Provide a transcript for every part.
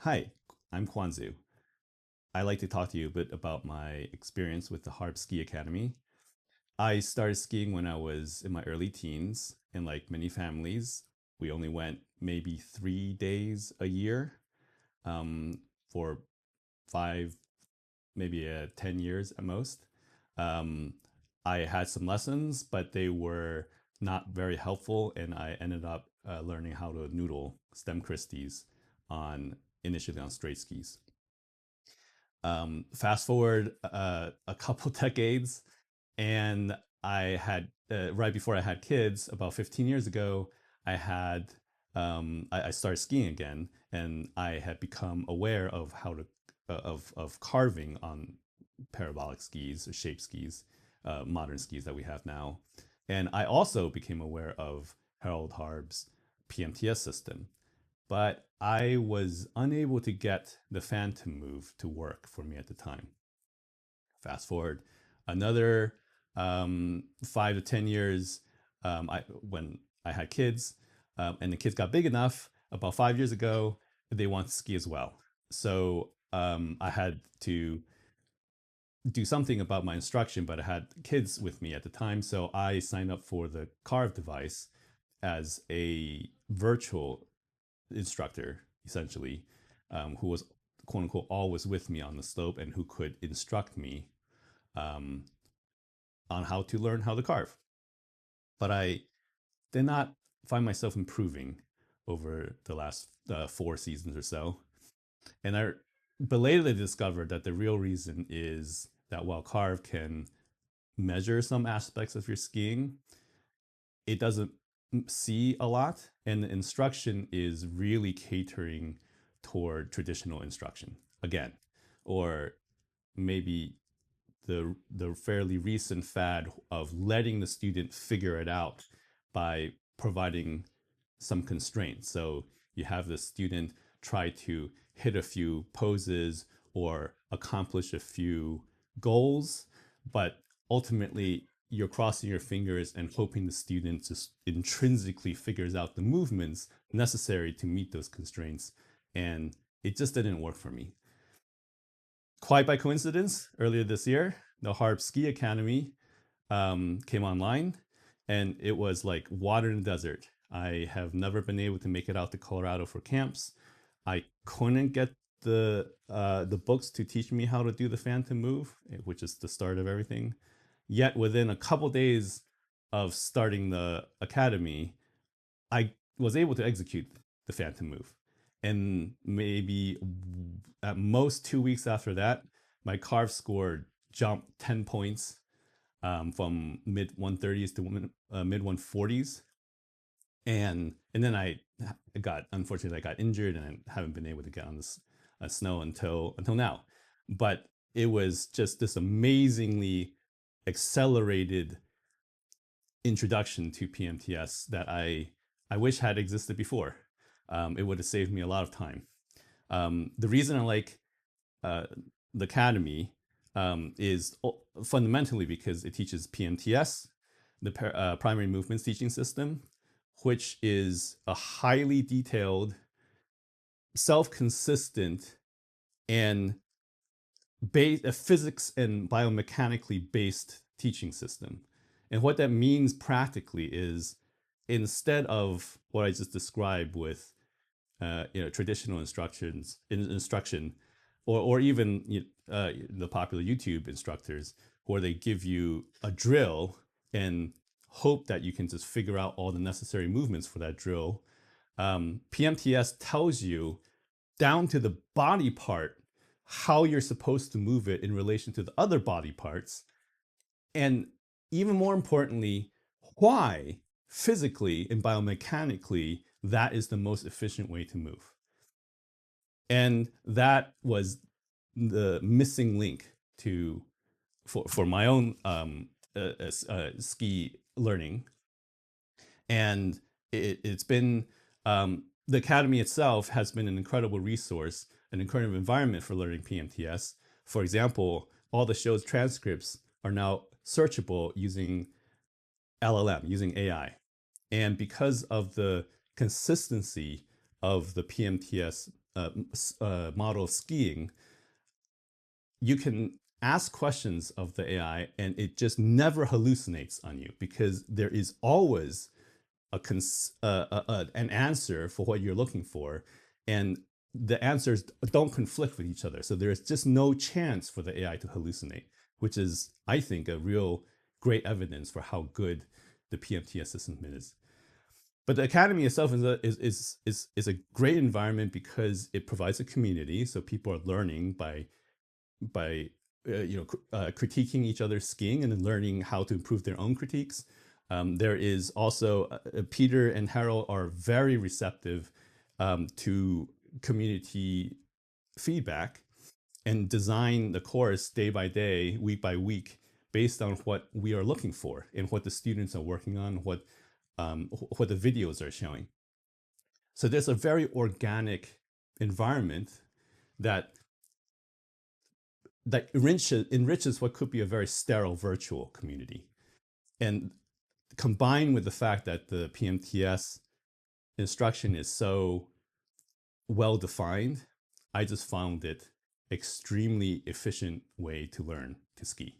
Hi, I'm Kwanzu. I'd like to talk to you a bit about my experience with the Harb Ski Academy. I started skiing when I was in my early teens, and like many families, we only went maybe 3 days a year for five, maybe 10 years at most. Um, I had some lessons, but they were not very helpful, and I ended up learning how to noodle stem Christies on initially on straight skis. Fast forward a couple decades, and I had right before I had kids, about 15 years ago, I started skiing again, and I had become aware of how to of carving on parabolic skis or shape skis, modern skis that we have now, and I also became aware of Harold Harb's PMTS system, but I was unable to get the Phantom move to work for me at the time. Fast forward another 5 to 10 years, when I had kids, and the kids got big enough about 5 years ago, they want to ski as well. So I had to do something about my instruction, but I had kids with me at the time, so I signed up for the Carve device as a virtual instructor, essentially, who was quote unquote always with me on the slope and who could instruct me um, on how to learn how to carve. But I did not find myself improving over the last 4 seasons or so. And I belatedly discovered that the real reason is that while carve can measure some aspects of your skiing, it doesn't see a lot, and the instruction is really catering toward traditional instruction again, or maybe the fairly recent fad of letting the student figure it out by providing some constraints. So you have the student try to hit a few poses or accomplish a few goals, but ultimately you're crossing your fingers and hoping the student just intrinsically figures out the movements necessary to meet those constraints. And it just didn't work for me. Quite by coincidence, earlier this year, the Harb Ski Academy came online, and it was like water in the desert. I have never been able to make it out to Colorado for camps. I couldn't get the books to teach me how to do the Phantom move, which is the start of everything. Yet within a couple days of starting the academy, I was able to execute the Phantom move. And maybe at most 2 weeks after that, my carve score jumped 10 points, from mid 130s to mid 140s. And then unfortunately I got injured, and I haven't been able to get on this snow until now. But it was just this amazingly accelerated introduction to PMTS that I wish had existed before. It would have saved me a lot of time. The reason I like the Academy is fundamentally because it teaches PMTS, the primary movements teaching system, which is a highly detailed, self-consistent, and a physics and biomechanically based teaching system. And what that means practically is, instead of what I just described with traditional instruction, or even the popular YouTube instructors, where they give you a drill and hope that you can just figure out all the necessary movements for that drill. PMTS tells you down to the body part how you're supposed to move it in relation to the other body parts, and even more importantly, why physically and biomechanically that is the most efficient way to move. And that was the missing link to for my own ski learning. And it's been the academy itself has been an incredible resource, an incredible environment for learning PMTS. For example, all the show's transcripts are now searchable using LLM, using AI. And because of the consistency of the PMTS model of skiing, you can ask questions of the AI and it just never hallucinates on you because there is always an answer for what you're looking for, and the answers don't conflict with each other. So there's just no chance for the AI to hallucinate, which is, I think, a real great evidence for how good the PMTS system is. But the academy itself is a great environment because it provides a community, so people are learning by critiquing each other's skiing and then learning how to improve their own critiques. There is also Peter and Harold are very receptive to community feedback and design the course day by day, week by week, based on what we are looking for and what the students are working on, what the videos are showing. So there's a very organic environment that enriches what could be a very sterile virtual community. And combined with the fact that the PMTS instruction is so well defined, I just found it extremely efficient way to learn to ski.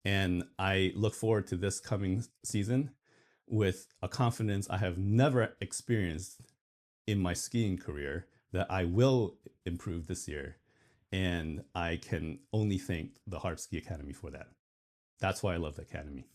And I look forward to this coming season with a confidence I have never experienced in my skiing career that I will improve this year. And I can only thank the Harb Ski Academy for that. That's why I love the Academy.